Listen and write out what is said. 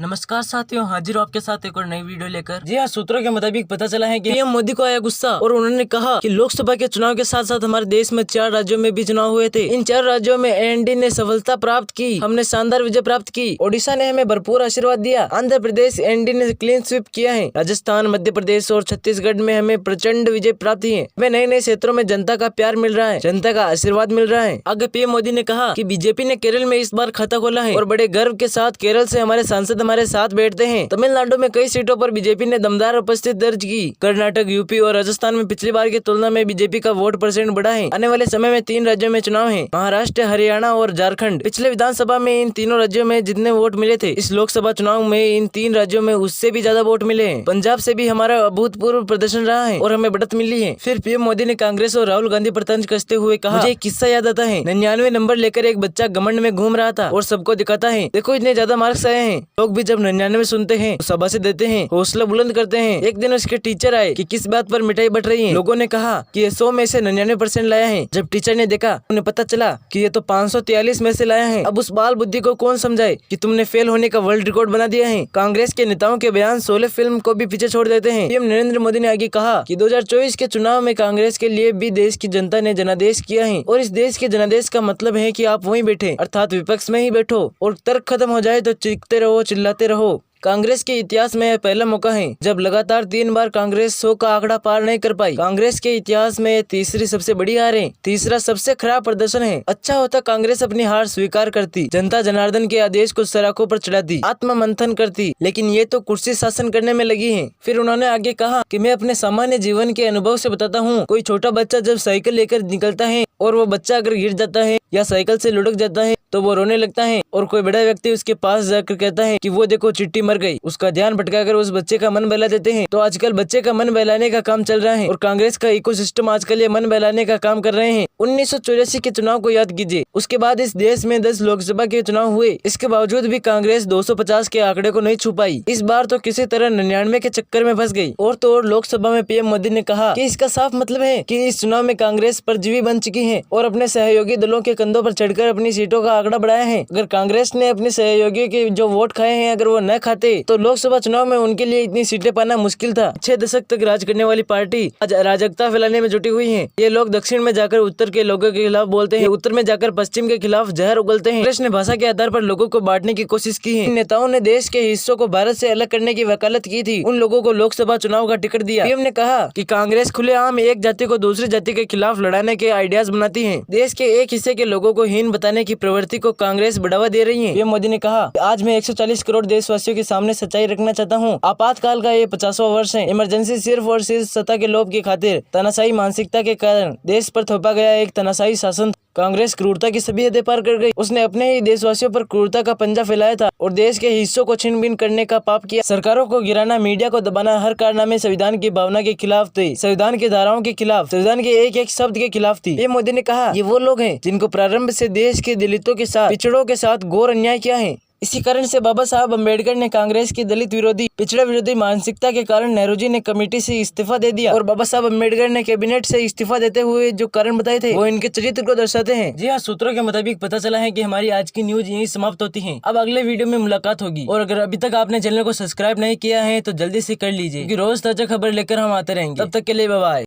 नमस्कार साथियों, हाजिर हूँ आपके साथ एक और नई वीडियो लेकर। जी हाँ, सूत्रों के मुताबिक पता चला है कि पीएम मोदी को आया गुस्सा और उन्होंने कहा कि लोकसभा के चुनाव के साथ साथ हमारे देश में 4 राज्यों में भी चुनाव हुए थे। इन 4 राज्यों में एनडीए ने सफलता प्राप्त की, हमने शानदार विजय प्राप्त की। ओडिशा ने हमें भरपूर आशीर्वाद दिया। आंध्र प्रदेश एनडीए ने क्लीन स्वीप किया है। राजस्थान, मध्य प्रदेश और छत्तीसगढ़ में हमें प्रचंड विजय प्राप्त है। वे नए नए क्षेत्रों में जनता का प्यार मिल रहा है, जनता का आशीर्वाद मिल रहा है। आगे पीएम मोदी ने कहा कि बीजेपी ने केरल में इस बार खाता खोला है और बड़े गर्व के साथ केरल से हमारे सांसद हमारे साथ बैठते हैं। तमिलनाडु में कई सीटों पर बीजेपी ने दमदार उपस्थिति दर्ज की। कर्नाटक, यूपी और राजस्थान में पिछली बार की तुलना में बीजेपी का वोट परसेंट बढ़ा है। आने वाले समय में 3 राज्यों में चुनाव है, महाराष्ट्र, हरियाणा और झारखंड। पिछले विधानसभा में इन तीनों राज्यों में जितने वोट मिले थे, इस लोकसभा चुनाव में इन 3 राज्यों में उससे भी ज्यादा वोट मिले हैं। पंजाब से भी हमारा अभूतपूर्व प्रदर्शन रहा है और हमें बढ़त मिली है। फिर पीएम मोदी ने कांग्रेस और राहुल गांधी पर तंज कसते हुए कहा, मुझे एक किस्सा याद आता है। 99 नंबर लेकर एक बच्चा घमंड में घूम रहा था और सबको दिखाता है, देखो इतने ज्यादा मार्क्स आए हैं। लोग भी जब 99 सुनते हैं तो शाबाशी देते हैं, हौसला बुलंद करते हैं। एक दिन उसके टीचर आए कि किस बात पर मिठाई बट रही है। लोगों ने कहा कि ये 100 में से 99% लाया है। जब टीचर ने देखा, उन्हें पता चला कि ये तो 543 में से लाया है। अब उस बाल बुद्धि को कौन समझाए कि तुमने फेल होने का वर्ल्ड रिकॉर्ड बना दिया है। कांग्रेस के नेताओं के बयान शोले फिल्म को भी पीछे छोड़ देते हैं। पीएम नरेंद्र मोदी ने आगे कहा कि 2024 के चुनाव में कांग्रेस के लिए भी देश की जनता ने जनादेश किया है और इस देश के जनादेश का मतलब है कि आप वहीं बैठे, अर्थात विपक्ष में ही बैठो और तर्क खत्म हो जाए तो चीखते रहो, चिल्लाते रहो। कांग्रेस के इतिहास में यह पहला मौका है जब लगातार 3 बार कांग्रेस 100 का आंकड़ा पार नहीं कर पाई। कांग्रेस के इतिहास में तीसरी सबसे बड़ी हार है, तीसरा सबसे खराब प्रदर्शन है। अच्छा होता कांग्रेस अपनी हार स्वीकार करती, जनता जनार्दन के आदेश को सराखों पर चढ़ाती, आत्म मंथन करती, लेकिन ये तो कुर्सी शासन करने में लगी है। फिर उन्होंने आगे कहा कि मैं अपने सामान्य जीवन के अनुभव से बताता हूँ। कोई छोटा बच्चा जब साइकिल लेकर निकलता है और वो बच्चा अगर गिर जाता है या साइकिल से लुढ़क जाता है तो वो रोने लगता है और कोई बड़ा व्यक्ति उसके पास जाकर कहता है कि वो देखो चिट्टी मर गई। उसका ध्यान भटकाकर उस बच्चे का मन बहला देते हैं। तो आजकल बच्चे का मन बहलाने का काम चल रहा है और कांग्रेस का इकोसिस्टम आजकल ये मन बहलाने का काम कर रहे हैं। 1984 के चुनाव को याद कीजिए, उसके बाद इस देश में 10 लोकसभा के चुनाव हुए। इसके बावजूद भी कांग्रेस 250 के आंकड़े को नहीं छू पाई। इस बार तो किसी तरह 99 के चक्कर में फंस गई। और तो और लोकसभा में पीएम मोदी ने कहा कि इसका साफ मतलब है कि इस चुनाव में कांग्रेस परजीवी बन चुकी है और अपने सहयोगी दलों के कंधों पर चढ़कर अपनी सीटों का आंकड़ा बढ़ाया है। अगर कांग्रेस ने अपने सहयोगी के जो वोट खाए हैं अगर वो न खाते तो लोकसभा चुनाव में उनके लिए इतनी सीटें पाना मुश्किल था। 6 दशक तक राज करने वाली पार्टी आज अराजकता फैलाने में जुटी हुई है। ये लोग दक्षिण में जाकर उत्तर के लोगों के खिलाफ बोलते हैं, उत्तर में जाकर पश्चिम के खिलाफ जहर उगलते हैं। कांग्रेस ने भाषा के आधार पर लोगों को बांटने की कोशिश की है। इन नेताओं ने देश के हिस्सों को भारत से अलग करने की वकालत की थी। उन लोगों को लोकसभा चुनाव का टिकट दिया। पीएम ने कहा कि कांग्रेस खुलेआम एक जाति को दूसरी जाति के खिलाफ लड़ाने के आइडियाज बनाती है। देश के एक हिस्से के लोगों को हीन बताने की प्रवृत्ति को कांग्रेस बढ़ावा दे रही है। पीएम मोदी ने कहा, आज मैं 140 करोड़ देशवासियों के सामने सच्चाई रखना चाहता हूँ। आपातकाल का ये 50वां वर्ष है। इमरजेंसी सिर्फ और सिर्फ सत्ता के लोभ की खातिर, तानाशाही मानसिकता के कारण देश पर थोपा गया एक तानाशाही शासन। कांग्रेस क्रूरता की सभी हदें पार कर गई। उसने अपने ही देशवासियों पर क्रूरता का पंजा फैलाया था और देश के हिस्सों को छिन-भिन करने का पाप किया। सरकारों को गिराना, मीडिया को दबाना, हर कारनामे संविधान की भावना के खिलाफ थे, संविधान की धाराओं के खिलाफ, संविधान के एक एक शब्द के खिलाफ थी। पीएम मोदी ने कहा, ये वो लोग हैं जिनको प्रारंभ से देश के दलितों के साथ, पिछड़ों के साथ घोर अन्याय किया है। इसी कारण से बाबा साहब अम्बेडकर ने कांग्रेस की दलित विरोधी, पिछड़ा विरोधी मानसिकता के कारण नेहरू जी ने कमेटी से इस्तीफा दे दिया और बाबा साहब अम्बेडकर ने कैबिनेट से इस्तीफा देते हुए जो कारण बताए थे वो इनके चरित्र को दर्शाते हैं। जी हाँ, सूत्रों के मुताबिक पता चला है कि हमारी आज की न्यूज यही समाप्त होती है। अब अगले वीडियो में मुलाकात होगी और अगर अभी तक आपने चैनल को सब्सक्राइब नहीं किया है तो जल्दी से कर लीजिए क्योंकि रोज ताजा खबर लेकर हम आते रहेंगे। तब तक के लिए बाय बाय।